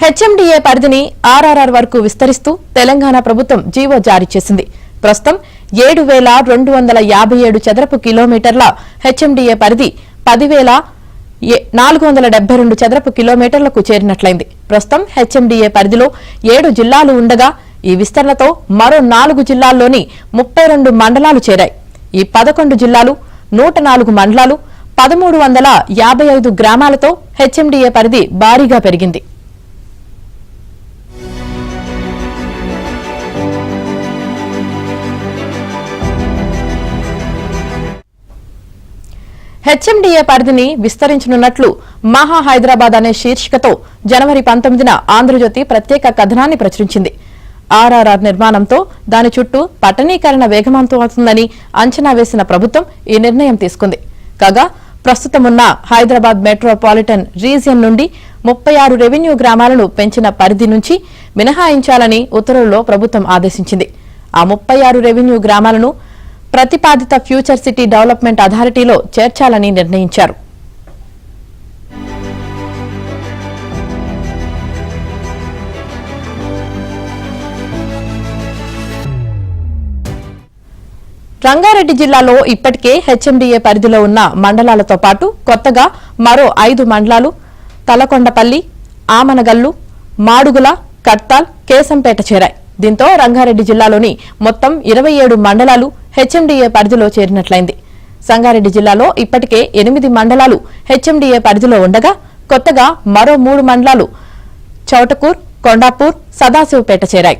HMDA పరిధిని ఆర్ఆర్ఆర్ వరకు విస్తరిస్తూ తెలంగాణ ప్రభుత్వం జీవో జారీ చేసింది. ప్రస్తుతం 7,257 చదరపు కిలోమీటర్ల హెచ్ఎండిఏ పరిధి 10,472 చదరపు కిలోమీటర్లకు చేరినట్లయింది. ప్రస్తుతం హెచ్ఎండిఏ పరిధిలో 7 జిల్లాలు ఉండగా ఈ విస్తరణతో మరో 4 జిల్లాల్లోని 32 మండలాలు చేరాయి. ఈ 11 జిల్లాలు, 104 మండలాలు, 1,355 గ్రామాలతో హెచ్ఎండిఏ పరిధి భారీగా పెరిగింది. హెచ్ఎండిఏ పరిధిని విస్తరించనున్నట్లు మహా హైదరాబాద్ అనే శీర్షికతో జనవరి 19న ఆంధ్రజ్యోతి ప్రత్యేక కథనాన్ని ప్రచురించింది. ఆర్ఆర్ఆర్ నిర్మాణంతో దాని చుట్టూ పట్టణీకరణ వేగవంతమవుతుందని అంచనా వేసిన ప్రభుత్వం ఈ నిర్ణయం తీసుకుంది. కాగా ప్రస్తుతమున్న హైదరాబాద్ మెట్రోపాలిటన్ రీజియన్ నుండి 36 రెవెన్యూ గ్రామాలను పెంచిన పరిధి నుంచి మినహాయించాలని ఉత్తర్వుల్లో ప్రభుత్వం ఆదేశించింది. ఆ 36 రెవెన్యూ గ్రామాలను ప్రతిపాదిత ఫ్యూచర్ సిటీ డెవలప్మెంట్ అథారిటీలో చేర్చాలని నిర్ణయించారు. రంగారెడ్డి జిల్లాలో ఇప్పటికే హెచ్ఎండిఏ పరిధిలో ఉన్న మండలాలతో పాటు కొత్తగా మరో 5 మండలాలు తలకొండపల్లి, ఆమనగల్లు, మాడుగుల, కట్టాల్, కేశంపేట చేరాయి. దీంతో రంగారెడ్డి జిల్లాలోని మొత్తం 27 మండలాలు హెచ్ఎండిఏ పరిధిలో చేరినట్లయింది. సంగారెడ్డి జిల్లాలో ఇప్పటికే 8 మండలాలు హెచ్ఎండిఏ పరిధిలో ఉండగా కొత్తగా మరో 3 మండలాలు చౌటకూర్, కొండాపూర్, సదాశివపేట చేరాయి.